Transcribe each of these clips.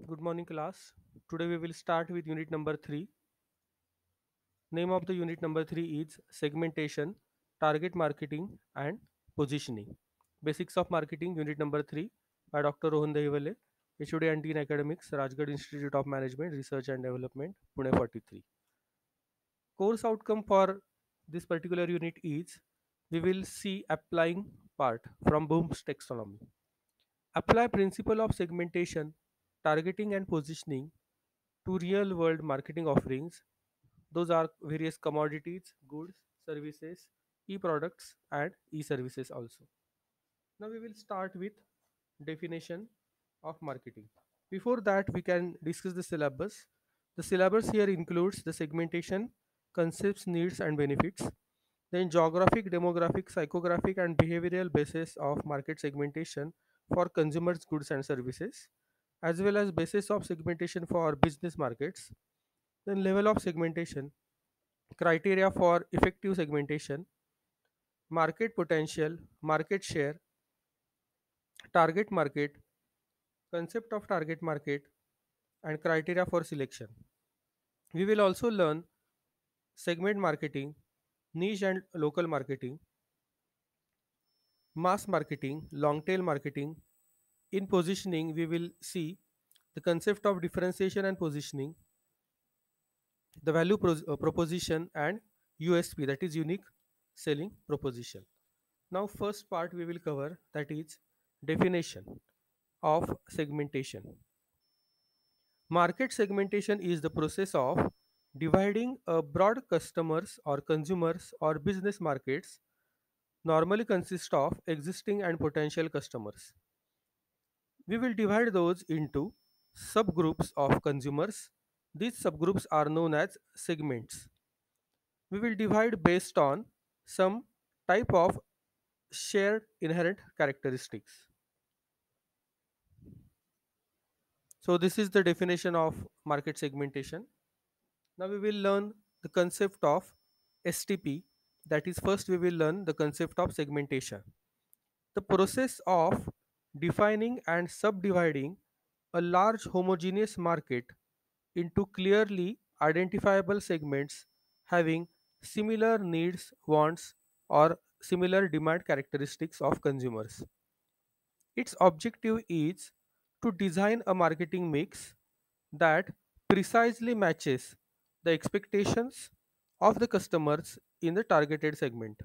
Good morning, class. Today we will start with unit number 3. Name of the unit number 3 is segmentation, target marketing, and positioning. Basics of marketing, unit number 3 by Dr. Rohan Dahivale, HOD and Dean Academics, Rajgarh Institute of Management, Research and Development, Pune 43. Course outcome for this particular unit is we will see applying part from Bloom's taxonomy. Apply principle of segmentation, targeting and positioning to real world marketing offerings. Those are various commodities, goods, services, e-products and e-services also. Now we will start with definition of marketing. Before that we can discuss the syllabus. The syllabus here includes the segmentation, concepts, needs and benefits, then geographic, demographic, psychographic and behavioral basis of market segmentation for consumers, goods and services, as well as basis of segmentation for business markets, then level of segmentation, criteria for effective segmentation, market potential, market share, target market, concept of target market, and criteria for selection. We will also learn segment marketing, niche and local marketing, mass marketing, long tail marketing. In positioning, we will see the concept of differentiation and positioning, the proposition, and USP, that is unique selling proposition. Now, first part we will cover, that is definition of segmentation. Market segmentation is the process of dividing a broad customers or consumers or business markets normally consist of existing and potential customers. We will divide those into subgroups of consumers. These subgroups are known as segments. We will divide based on some type of shared inherent characteristics. So this is the definition of market segmentation. Now we will learn the concept of STP. That is, first we will learn the concept of segmentation. The process of defining and subdividing a large homogeneous market into clearly identifiable segments having similar needs, wants, or similar demand characteristics of consumers. Its objective is to design a marketing mix that precisely matches the expectations of the customers in the targeted segment.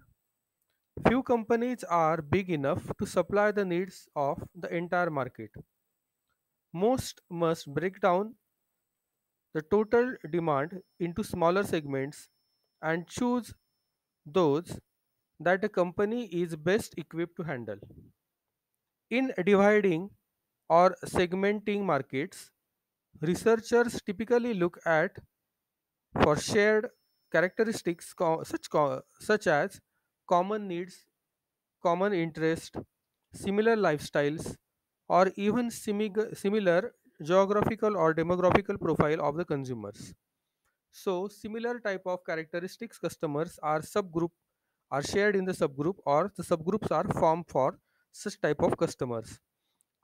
Few companies are big enough to supply the needs of the entire market. Most must break down the total demand into smaller segments and choose those that the company is best equipped to handle. In dividing or segmenting markets, researchers typically look at for shared characteristics such as common needs, common interest, similar lifestyles, or even similar geographical or demographical profile of the consumers. So similar type of characteristics customers are shared in the subgroup, or the subgroups are formed for such type of customers.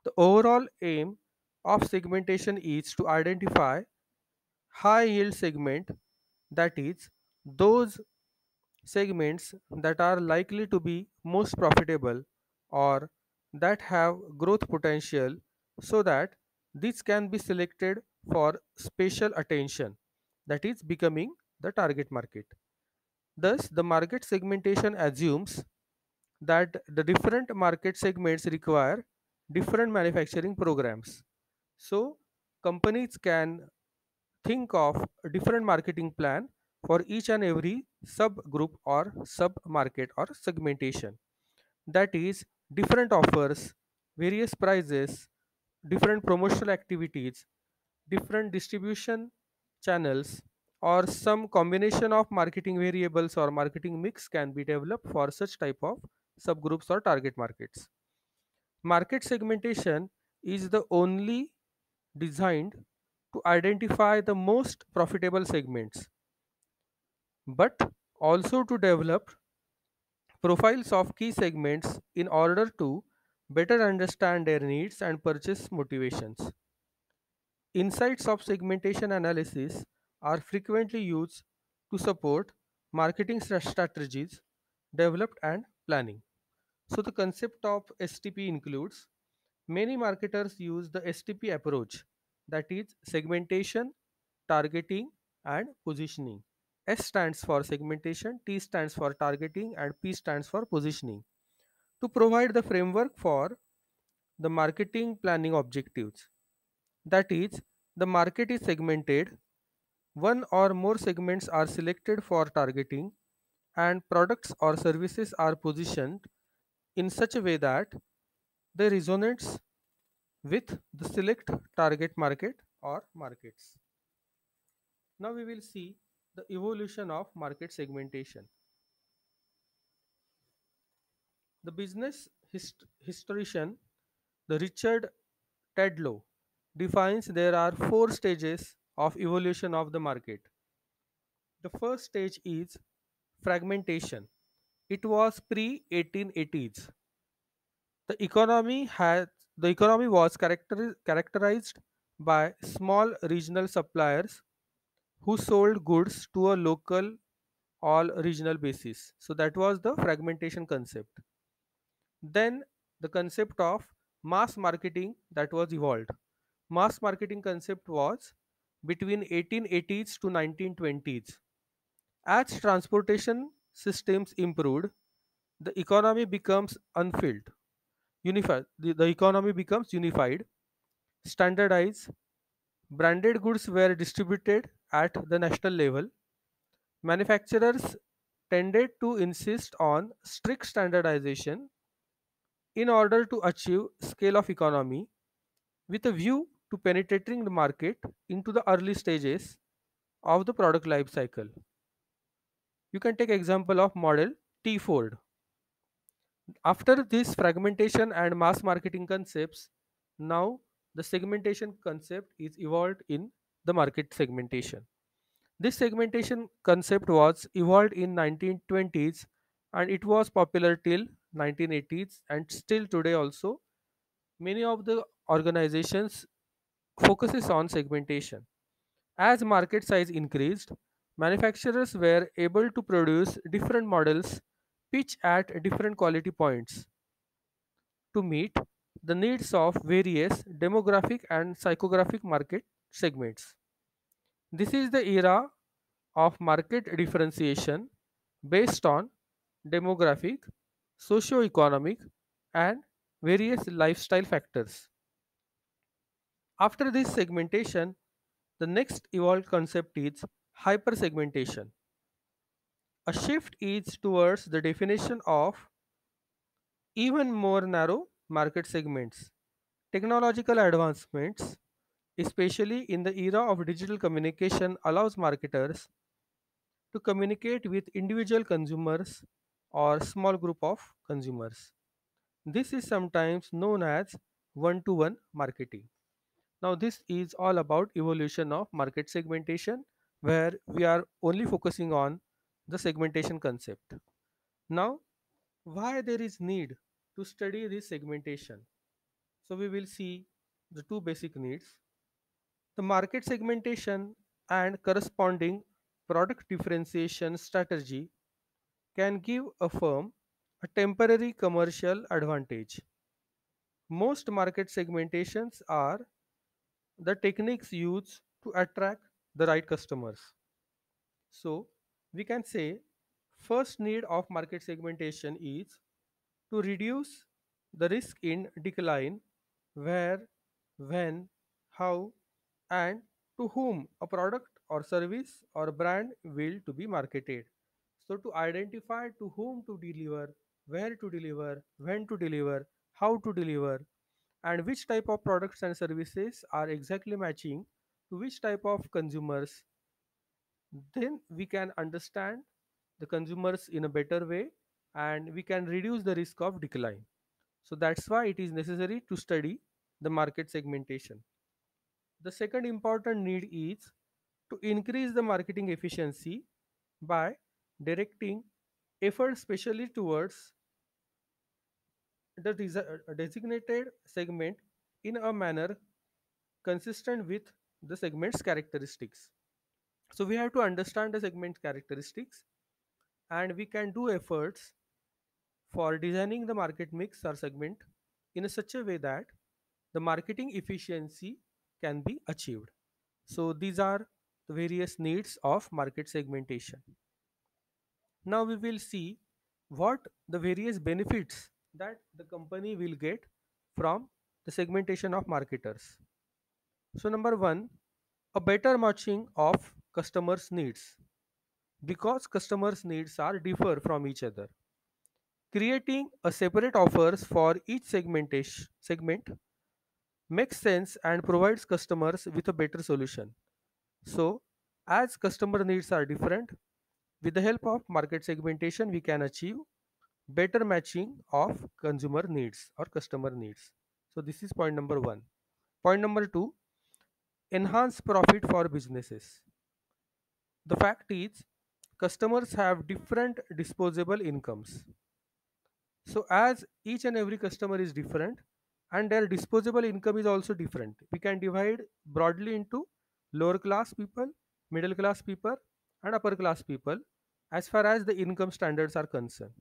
The overall aim of segmentation is to identify high yield segment, that is those segments that are likely to be most profitable or that have growth potential, so that this can be selected for special attention, that is becoming the target market. Thus the market segmentation assumes that the different market segments require different manufacturing programs. So companies can think of a different marketing plan for each and every subgroup or sub market or segmentation. That is, different offers, various prices, different promotional activities, different distribution channels, or some combination of marketing variables or marketing mix can be developed for such type of subgroups or target markets. Market segmentation is the only designed to identify the most profitable segments, but also to develop profiles of key segments in order to better understand their needs and purchase motivations. Insights of segmentation analysis are frequently used to support marketing strategies developed and planning. So the concept of STP includes many marketers use the STP approach, that is segmentation, targeting and positioning. S stands for segmentation, T stands for targeting and P stands for positioning to provide the framework for the marketing planning objectives. That is, the market is segmented, one or more segments are selected for targeting, and products or services are positioned in such a way that they resonate with the select target market or markets. Now we will see the evolution of market segmentation. The business historian, the Richard Tedlow, defines there are four stages of evolution of the market. The first stage is fragmentation. It was pre 1880s. The economy had the economy was characterized by small regional suppliers who sold goods to a local all regional basis. So that was the fragmentation concept. Then the concept of mass marketing that was evolved. Mass marketing concept was between 1880s to 1920s. As transportation systems improved, the economy becomes unfilled, unified. The economy becomes unified, standardized. Branded goods were distributed at the national level. Manufacturers tended to insist on strict standardization in order to achieve scale of economy with a view to penetrating the market into the early stages of the product life cycle. You can take example of model T Ford. After this fragmentation and mass marketing concepts, now the segmentation concept is evolved in the market segmentation. This segmentation concept was evolved in 1920s and it was popular till 1980s and still today also many of the organizations focuses on segmentation. As market size increased, manufacturers were able to produce different models pitch at different quality points to meet the needs of various demographic and psychographic market segments. This is the era of market differentiation based on demographic, socio-economic, and various lifestyle factors. After this segmentation, the next evolved concept is hypersegmentation. A shift is towards the definition of even more narrow market segments. Technological advancements, especially in the era of digital communication, allows marketers to communicate with individual consumers or small group of consumers. This is sometimes known as one-to-one marketing. Now this is all about evolution of market segmentation where we are only focusing on the segmentation concept. Now why there is need to study this segmentation? So we will see the two basic needs. The market segmentation and corresponding product differentiation strategy can give a firm a temporary commercial advantage. Most market segmentations are the techniques used to attract the right customers. So we can say first need of market segmentation is to reduce the risk in decline where, when, how and to whom a product or service or brand will to be marketed. So to identify to whom to deliver, where to deliver, when to deliver, how to deliver, and which type of products and services are exactly matching to which type of consumers, then we can understand the consumers in a better way and we can reduce the risk of decline. So that's why it is necessary to study the market segmentation. The second important need is to increase the marketing efficiency by directing effort specially towards the designated segment in a manner consistent with the segment's characteristics. So we have to understand the segment characteristics, and we can do efforts for designing the market mix or segment in a such a way that the marketing efficiency can be achieved. So these are the various needs of market segmentation. Now we will see what the various benefits that the company will get from the segmentation of marketers. So number 1, a better matching of customers needs. Because customers needs are differ from each other, creating a separate offers for each segment makes sense and provides customers with a better solution. So, as customer needs are different, with the help of market segmentation, we can achieve better matching of consumer needs or customer needs. So, this is point number 1. Point number 2, enhance profit for businesses. The fact is, customers have different disposable incomes. So, as each and every customer is different and their disposable income is also different, we can divide broadly into lower class people, middle class people, and upper class people as far as the income standards are concerned.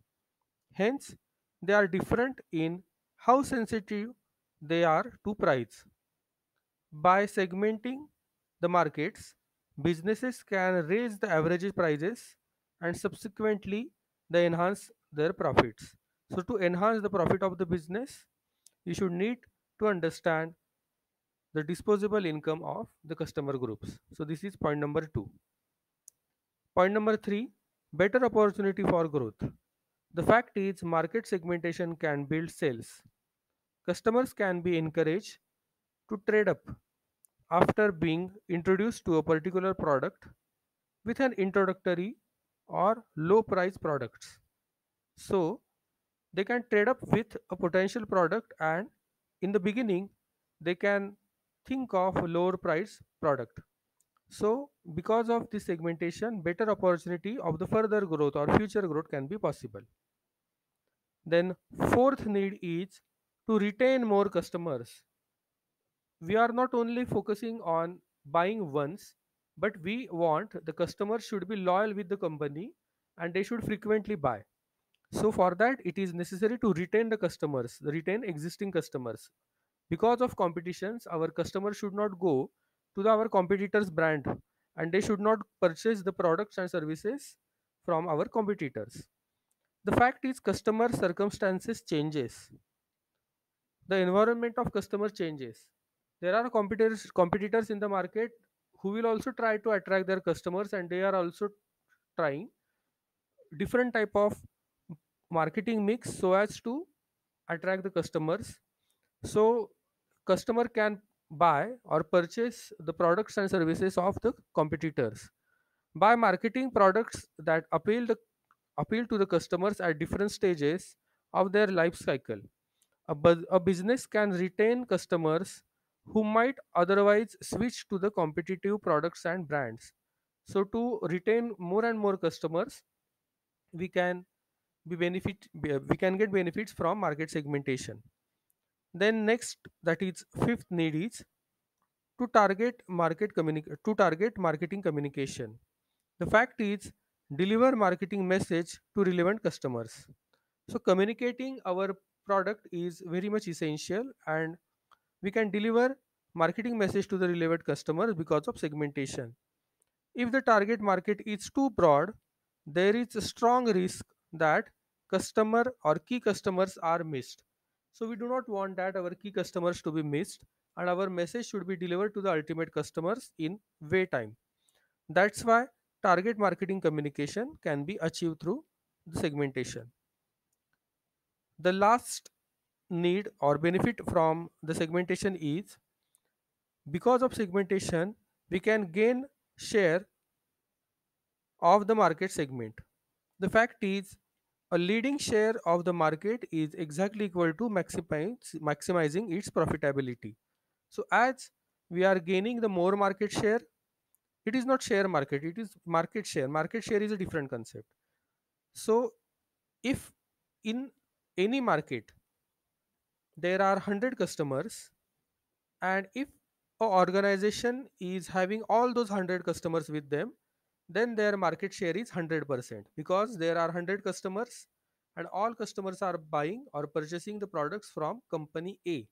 Hence, they are different in how sensitive they are to price. By segmenting the markets, businesses can raise the average prices and subsequently they enhance their profits. So to enhance the profit of the business, you should need to understand the disposable income of the customer groups. So this is point number 2. Point number 3, better opportunity for growth. The fact is market segmentation can build sales. Customers can be encouraged to trade up after being introduced to a particular product with an introductory or low price products. So they can trade up with a potential product, and in the beginning they can think of a lower price product. So because of this segmentation, better opportunity of the further growth or future growth can be possible. Then fourth need is to retain more customers. We are not only focusing on buying once, but we want the customers should be loyal with the company and they should frequently buy. So for that it is necessary to retain the customers, retain existing customers. Because of competitions, our customers should not go to our competitors brand and they should not purchase the products and services from our competitors. The fact is customer circumstances changes, the environment of customer changes. There are competitors in the market who will also try to attract their customers, and they are also trying different type of marketing mix so as to attract the customers. So customer can buy or purchase the products and services of the competitors. By marketing products that appeal to the customers at different stages of their life cycle, a business can retain customers who might otherwise switch to the competitive products and brands. So to retain more and more customers, we can we can get benefits from market segmentation. Then next, that is fifth need is to target marketing communication. The fact is deliver marketing message to relevant customers. So communicating our product is very much essential, and we can deliver marketing message to the relevant customers because of segmentation. If the target market is too broad, there is a strong risk that customer or key customers are missed. So we do not want that our key customers to be missed, and our message should be delivered to the ultimate customers in way time. That's why target marketing communication can be achieved through the segmentation. The last need or benefit from the segmentation is because of segmentation we can gain share of the market segment. The fact is a leading share of the market is exactly equal to maximizing its profitability. So as we are gaining the more market share, it is not share market, it is market share. Market share is a different concept. So if in any market there are 100 customers, and if a organization is having all those 100 customers with them, then their market share is 100% because there are 100 customers and all customers are buying or purchasing the products from company A.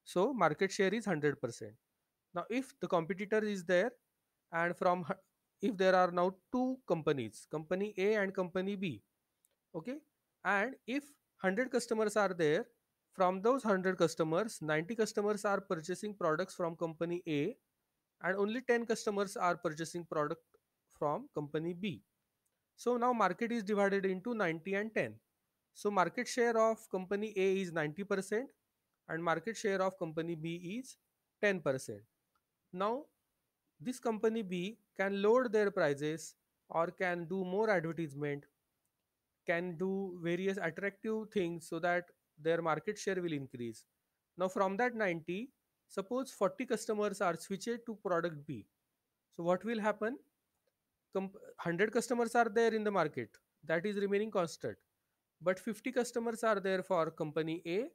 So market share is 100%. Now if the competitor is there, and if there are now two companies, company A and company B, okay, and if 100 customers are there, from those 100 customers 90 customers are purchasing products from company A and only 10 customers are purchasing product from company B. So now market is divided into 90 and 10. So market share of company A is 90% and market share of company B is 10%. Now this company B can lower their prices or can do more advertisement, can do various attractive things so that their market share will increase. Now from that 90, suppose 40 customers are switched to product B. So what will happen? 100 customers are there in the market, that is remaining constant, but 50 customers are there for company A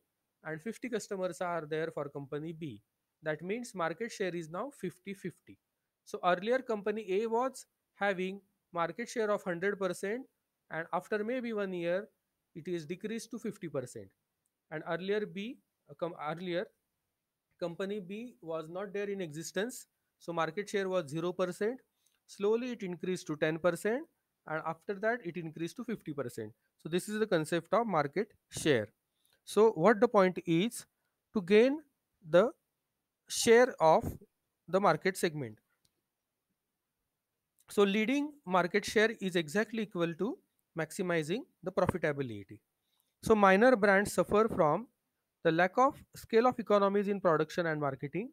and 50 customers are there for company B. That means market share is now 50-50. So earlier company A was having market share of 100% and after maybe 1 year it is decreased to 50%. And earlier company B was not there in existence, so market share was 0%. Slowly it increased to 10%, and after that it increased to 50%. So this is the concept of market share. So what the point is, to gain the share of the market segment. So leading market share is exactly equal to maximizing the profitability. So minor brands suffer from the lack of scale of economies in production and marketing,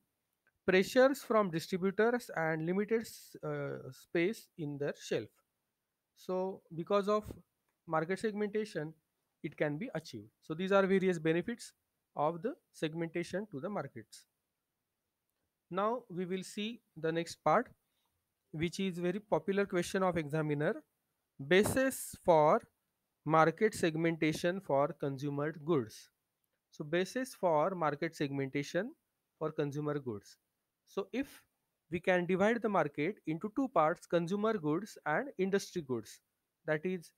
pressures from distributors and limited space in their shelf. So because of market segmentation, it can be achieved. So these are various benefits of the segmentation to the markets. Now we will see the next part, which is very popular question of examiner: basis for market segmentation for consumer goods. So basis for market segmentation for consumer goods. So if we can divide the market into two parts, consumer goods and industry goods, that is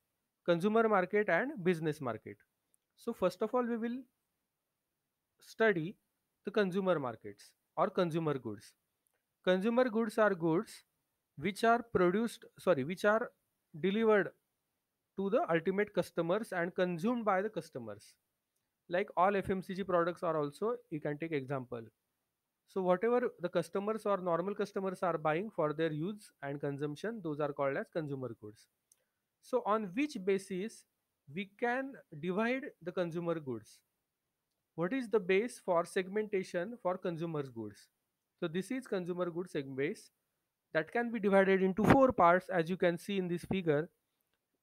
consumer market and business market. So first of all we will study the consumer markets or consumer goods. Consumer goods are goods which are delivered to the ultimate customers and consumed by the customers. Like all FMCG products are also, you can take example. So whatever the customers or normal customers are buying for their use and consumption, those are called as consumer goods. So on which basis we can divide the consumer goods? What is the base for segmentation for consumer goods? So this is consumer goods segment base that can be divided into four parts. As you can see in this figure,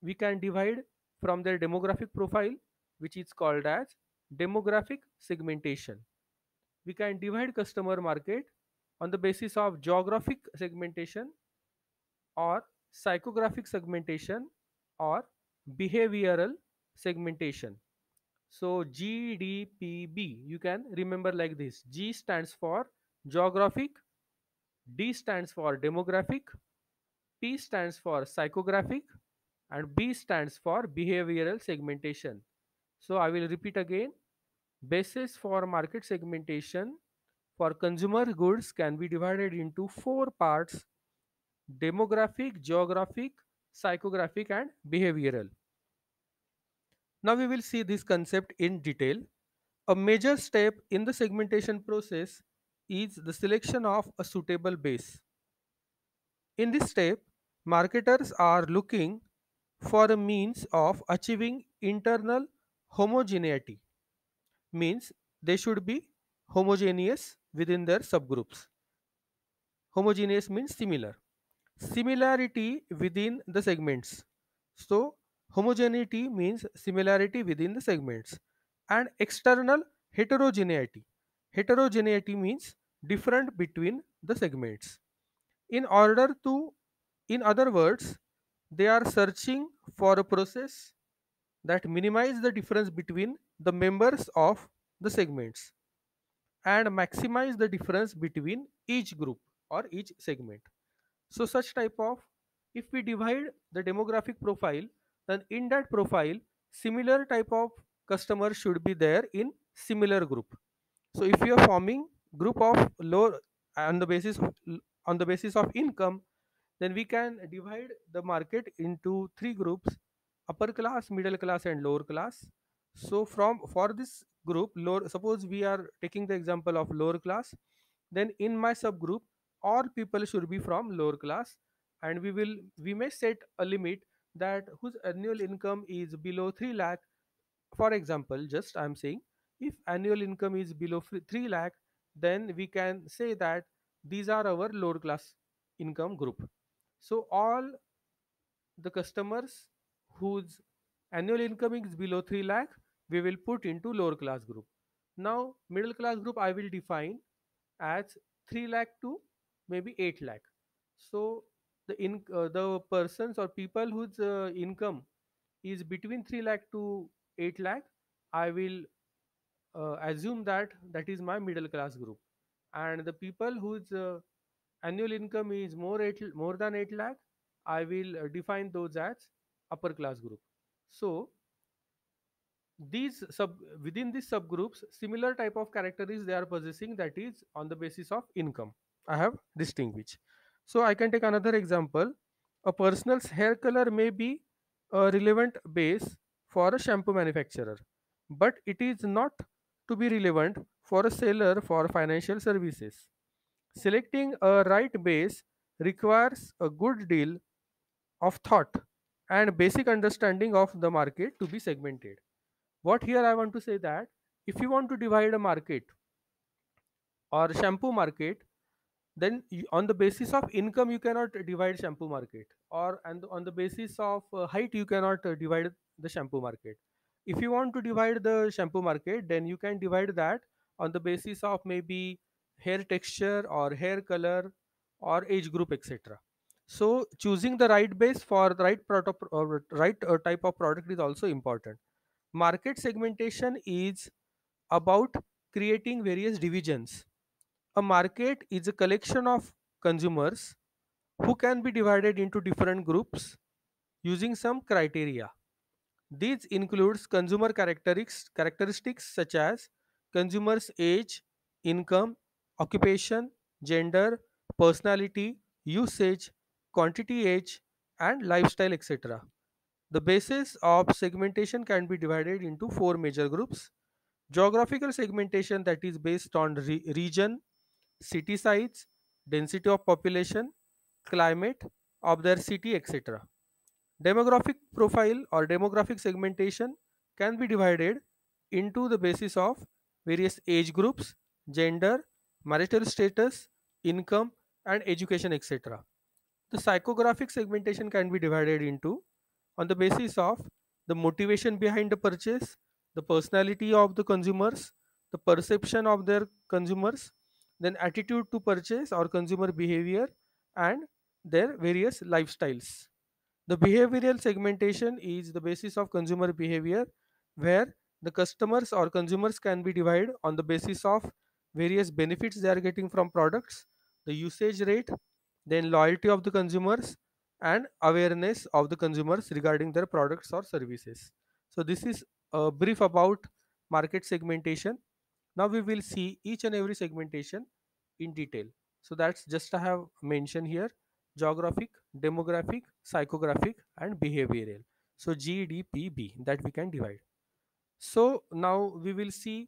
we can divide from their demographic profile, which is called as demographic segmentation. We can divide customer market on the basis of geographic segmentation or psychographic segmentation or behavioral segmentation. So GDPB, you can remember like this: G stands for geographic, D stands for demographic, P stands for psychographic, and B stands for behavioral segmentation. So I will repeat again: basis for market segmentation for consumer goods can be divided into four parts: demographic, geographic, psychographic, and behavioral. Now we will see this concept in detail. A major step in the segmentation process is the selection of a suitable base. In this step, marketers are looking for a means of achieving internal homogeneity, means they should be homogeneous within their subgroups. Homogeneous means similar. Similarity within the segments. So homogeneity means similarity within the segments. And external heterogeneity. Heterogeneity means different between the segments. In order to, in other words, they are searching for a process that minimize the difference between the members of the segments. and maximize the difference between each group or each segment. So such type of, if we divide the demographic profile, then in that profile similar type of customer should be there in similar group. So if you are forming group of low on the basis of, on the basis of income, then we can divide the market into three groups: upper class, middle class, and lower class. So from for this group lower, suppose we are taking the example of lower class, then in my subgroup all people should be from lower class, and we may set a limit that whose annual income is below 3 lakh. For example, just I'm saying, if annual income is below 3 lakh, then we can say that these are our lower class income group. So all the customers whose annual income is below 3 lakh, we will put into lower class group. Now middle class group I will define as 3 lakh to maybe 8 lakh. So the persons or people whose income is between 3 lakh to 8 lakh, I will assume that that is my middle class group. And the people whose annual income is more than 8 lakh, I will define those as upper class group. So these sub within these subgroups similar type of characteristics they are possessing, that is on the basis of income I have distinguished. So I can take another example. A person's hair color may be a relevant base for a shampoo manufacturer, but it is not to be relevant for a seller for financial services. Selecting a right base requires a good deal of thought and basic understanding of the market to be segmented. What here I want to say that if you want to divide a market or shampoo market, then on the basis of income you cannot divide shampoo market, or and on the basis of height you cannot divide the shampoo market. If you want to divide the shampoo market, then you can divide that on the basis of maybe hair texture or hair color or age group, etc. So choosing the right base for the right product or right type of product is also important. Market segmentation is about creating various divisions. A market is a collection of consumers who can be divided into different groups using some criteria. These includes consumer characteristics such as consumers' age, income, occupation, gender, personality, usage, quantity, age, and lifestyle, etc. The basis of segmentation can be divided into four major groups: geographical segmentation, that is based on region, city size, density of population, climate of their city, etc. Demographic profile or demographic segmentation can be divided into the basis of various age groups, gender, marital status, income, and education, etc. The psychographic segmentation can be divided into on the basis of the motivation behind the purchase, the personality of the consumers, the perception of their consumers, then attitude to purchase or consumer behavior, and their various lifestyles. The behavioral segmentation is the basis of consumer behavior, where the customers or consumers can be divided on the basis of various benefits they are getting from products, the usage rate, then loyalty of the consumers, and awareness of the consumers regarding their products or services. So this is a brief about market segmentation. Now we will see each and every segmentation in detail. So that's just I have mentioned here: geographic, demographic, psychographic, and behavioral. So GDPB that we can divide. So now we will see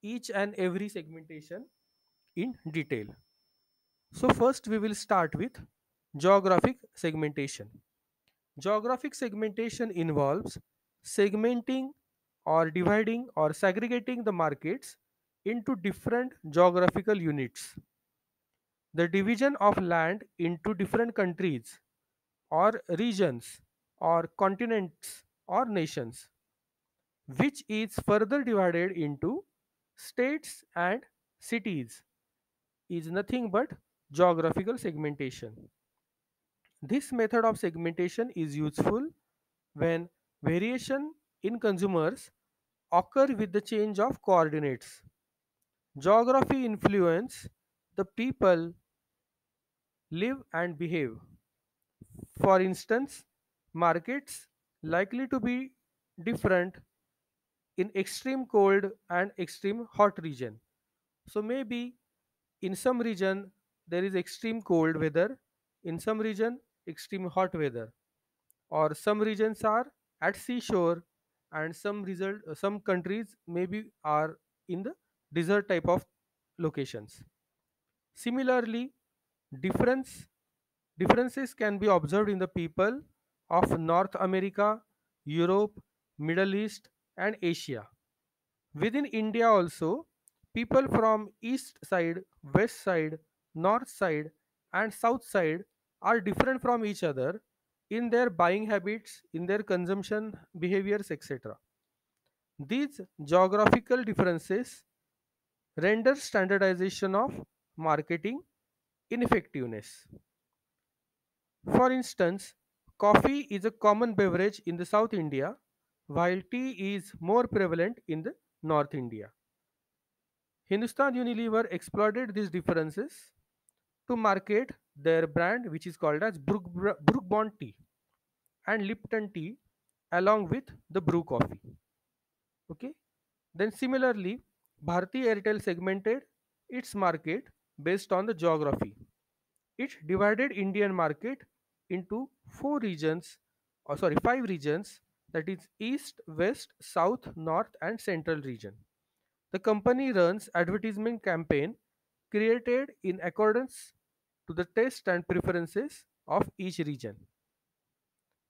each and every segmentation in detail. So first we will start with geographic segmentation. Geographic segmentation involves segmenting or dividing or segregating the markets into different geographical units. The division of land into different countries or regions or continents or nations, which is further divided into states and cities, is nothing but geographical segmentation. This method of segmentation is useful when variation in consumers occur with the change of coordinates. Geography influence the people live and behave. For instance, markets likely to be different in extreme cold and extreme hot region. So maybe in some region there is extreme cold weather, in some region extreme hot weather, or some regions are at seashore, and some countries maybe are in the desert type of locations. Similarly, difference differences can be observed in the people of North America, Europe, Middle East, and Asia. Within India also, people from east side, west side, north side, and south side are different from each other in their buying habits, in their consumption behaviors, etc. These geographical differences render standardization of marketing ineffectiveness. For instance, coffee is a common beverage in the South India, while tea is more prevalent in the North India. Hindustan Unilever exploited these differences to market their brand, which is called as Brook Bond tea and Lipton tea, along with the brew coffee. Okay. Then similarly, Bharti Airtel segmented its market based on the geography. It divided Indian market into five regions, that is East, West, South, North, and Central region. The company runs advertisement campaign created in accordance to the taste and preferences of each region.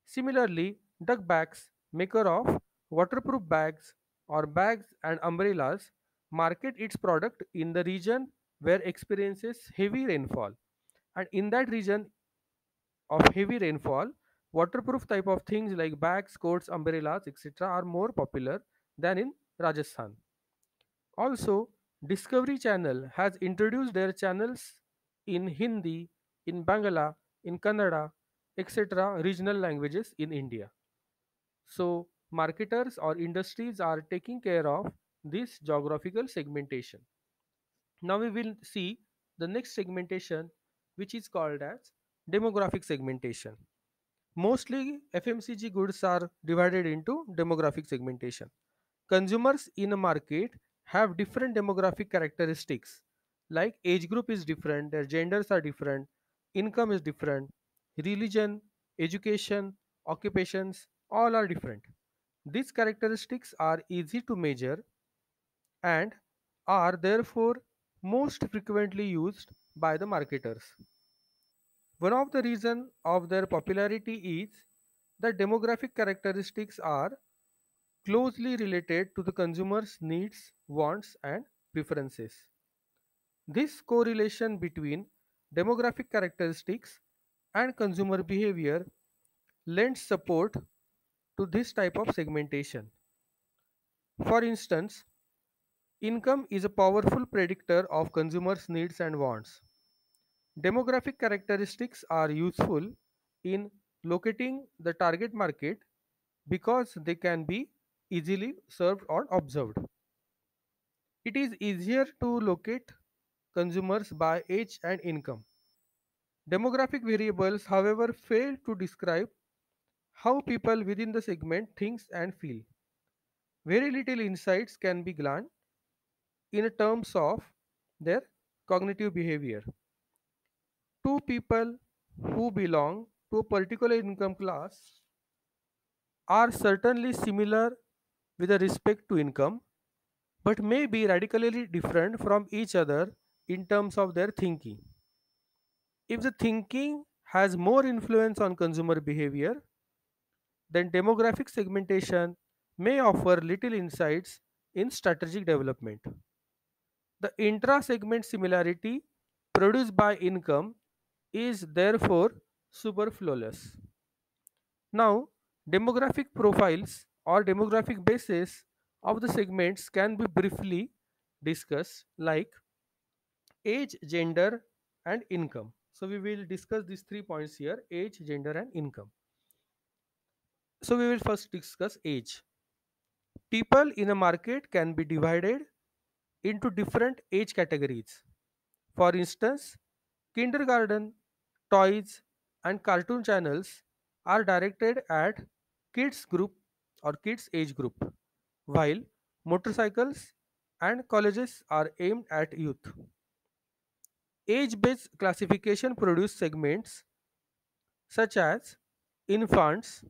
Similarly, Duckbags, maker of waterproof bags or bags and umbrellas, market its product in the region where experiences heavy rainfall. And in that region of heavy rainfall, waterproof type of things like bags, coats, umbrellas, etc. are more popular than in Rajasthan. Also, Discovery Channel has introduced their channels in Hindi, in Bangla, in Kannada, etc. regional languages in India. So, marketers or industries are taking care of this geographical segmentation. Now we will see the next segmentation, which is called as demographic segmentation. Mostly FMCG goods are divided into demographic segmentation. Consumers in a market have different demographic characteristics, like age group is different, their genders are different, income is different, religion, education, occupations, all are different. These characteristics are easy to measure and are therefore most frequently used by the marketers. One of the reasons of their popularity is that demographic characteristics are closely related to the consumer's needs, wants, and preferences. This correlation between demographic characteristics and consumer behavior lends support to this type of segmentation. For instance, income is a powerful predictor of consumers' needs and wants. Demographic characteristics are useful in locating the target market because they can be easily served or observed. It is easier to locate consumers by age and income. Demographic variables, however, fail to describe how people within the segment thinks and feel. Very little insights can be gleaned in terms of their cognitive behavior. Two people who belong to a particular income class are certainly similar with respect to income, but may be radically different from each other in terms of their thinking. If the thinking has more influence on consumer behavior, then demographic segmentation may offer little insights in strategic development. The intra segment similarity produced by income is therefore superfluous. Now, demographic profiles or demographic basis of the segments can be briefly discussed, like age, gender, and income. So, we will discuss these 3 points here: age, gender, and income. So, we will first discuss age. People in a market can be divided into different age categories. For instance, kindergarten, toys, and cartoon channels are directed at kids group or kids age group, while motorcycles and colleges are aimed at youth. Age-based classification produce segments such as infants,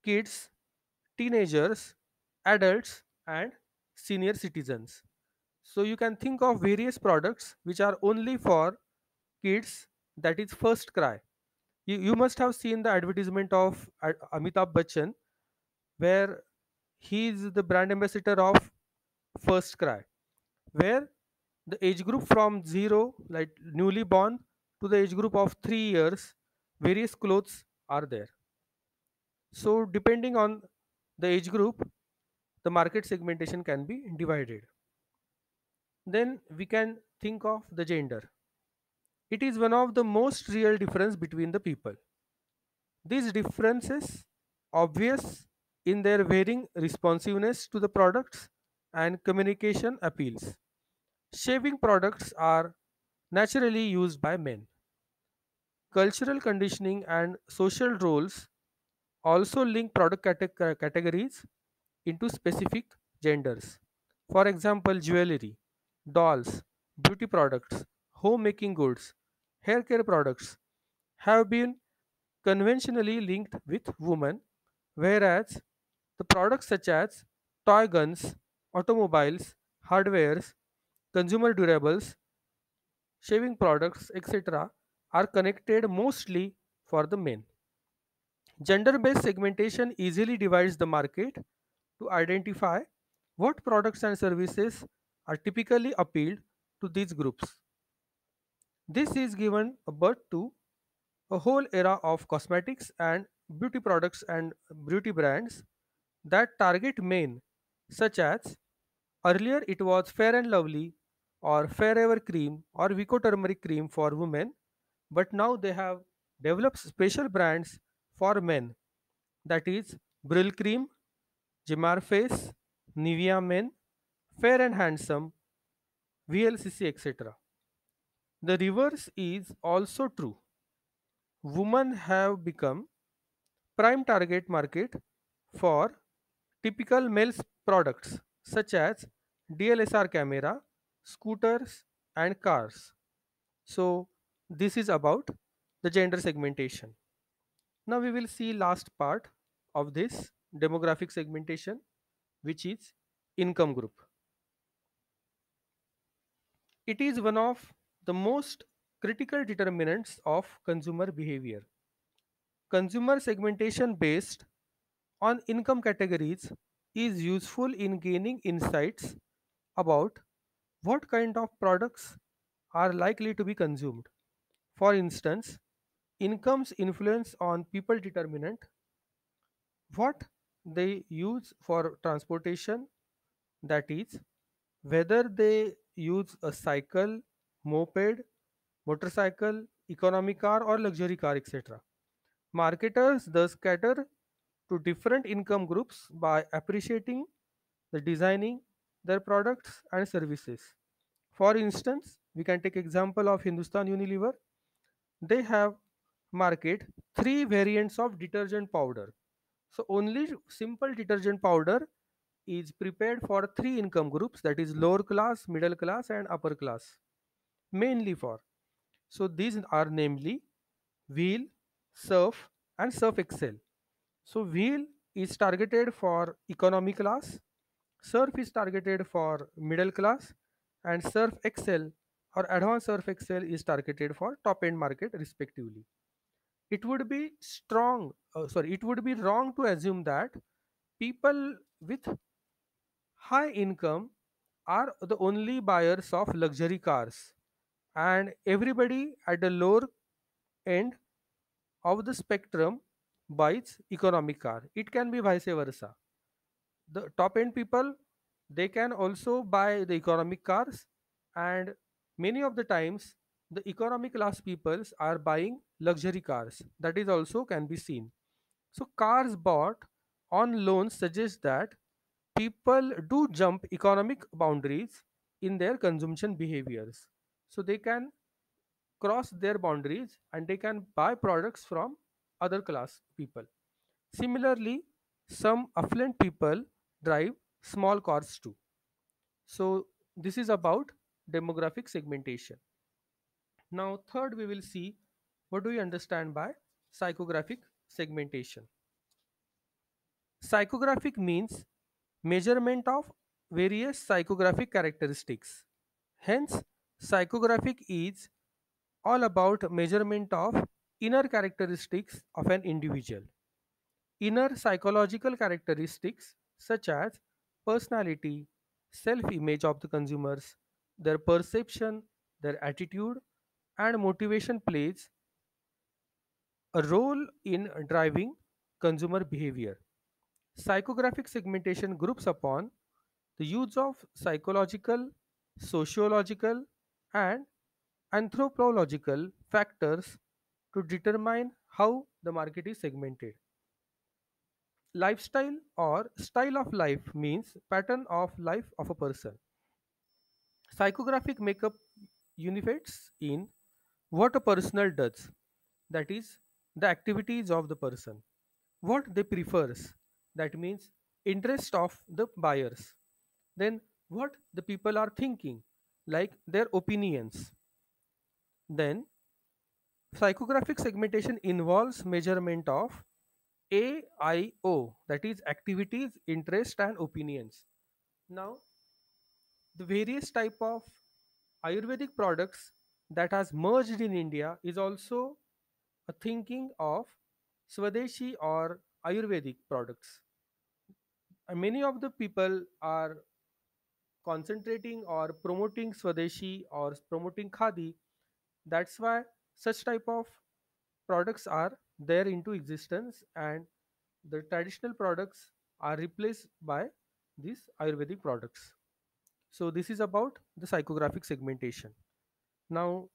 kids, teenagers, adults, and senior citizens. So you can think of various products which are only for kids, that is first cry. You must have seen the advertisement of Amitabh Bachchan where he is the brand ambassador of first cry, where the age group from 0 like newly born to the age group of 3 years, various clothes are there. So depending on the age group, the market segmentation can be divided. Then we can think of the gender. It is one of the most real difference between the people. These differences obvious in their varying responsiveness to the products and communication appeals. Shaving products are naturally used by men. Cultural conditioning and social roles also link product categories into specific genders. For example, jewelry, dolls, beauty products, homemaking goods, hair care products have been conventionally linked with women, whereas the products such as toy guns, automobiles, hardwares, consumer durables, shaving products, etc., are connected mostly for the men. Gender based segmentation easily divides the market to identify what products and services are typically appealed to these groups. This is given a birth to a whole era of cosmetics and beauty products and beauty brands that target men, such as earlier it was Fair and Lovely or Fair Cream or Vico Turmeric Cream for women, but now they have developed special brands for men, that is Brill Cream, Jimar Face, Nivea Men, Fair and Handsome, VLCC, etc. The reverse is also true. Women have become prime target market for typical male products such as DLSR camera, scooters, and cars. So this is about the gender segmentation. Now we will see last part of this demographic segmentation, which is income group. It is one of the most critical determinants of consumer behavior. Consumer segmentation based on income categories is useful in gaining insights about what kind of products are likely to be consumed. For instance, income's influence on people determinant what they use for transportation, that is, whether they use a cycle, moped, motorcycle, economic car, or luxury car, etc. Marketers thus cater to different income groups by appreciating the designing their products and services. For instance, we can take example of Hindustan Unilever. They have market three variants of detergent powder. So only simple detergent powder is prepared for three income groups, that is lower class, middle class, and upper class. Mainly for. So these are namely Wheel, Surf, and Surf Excel. So Wheel is targeted for economy class, Surf is targeted for middle class, and Surf Excel or Advanced Surf Excel is targeted for top end market respectively. It would be it would be wrong to assume that people with high income are the only buyers of luxury cars and everybody at the lower end of the spectrum buys economic car. It can be vice versa. The top end people, they can also buy the economic cars, and many of the times the economic class peoples are buying luxury cars. That is also can be seen. So cars bought on loans suggest that people do jump economic boundaries in their consumption behaviors. So they can cross their boundaries and they can buy products from other class people. Similarly, some affluent people drive small cars too. So this is about demographic segmentation. Now, third, we will see what do we understand by psychographic segmentation. Psychographic means measurement of various psychographic characteristics. Hence, psychographic is all about measurement of inner characteristics of an individual. Inner psychological characteristics such as personality, self image of the consumers, their perception, their attitude, and motivation plays a role in driving consumer behavior. Psychographic segmentation groups upon the use of psychological, sociological, and anthropological factors to determine how the market is segmented. Lifestyle or style of life means pattern of life of a person. Psychographic makeup unifies in what a personal does, that is, the activities of the person, what they prefers, that means interest of the buyers, then what the people are thinking, like their opinions. Then psychographic segmentation involves measurement of AIO, that is activities, interest and opinions. Now, the various type of Ayurvedic products that has merged in India is also a thinking of Swadeshi or Ayurvedic products. And many of the people are concentrating or promoting Swadeshi or promoting Khadi. That's why such type of products are there into existence, and the traditional products are replaced by these Ayurvedic products. So this is about the psychographic segmentation. Now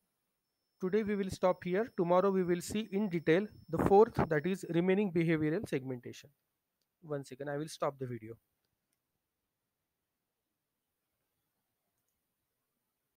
today we will stop here. Tomorrow we will see in detail the fourth, that is remaining behavioral segmentation. One second, I will stop the video.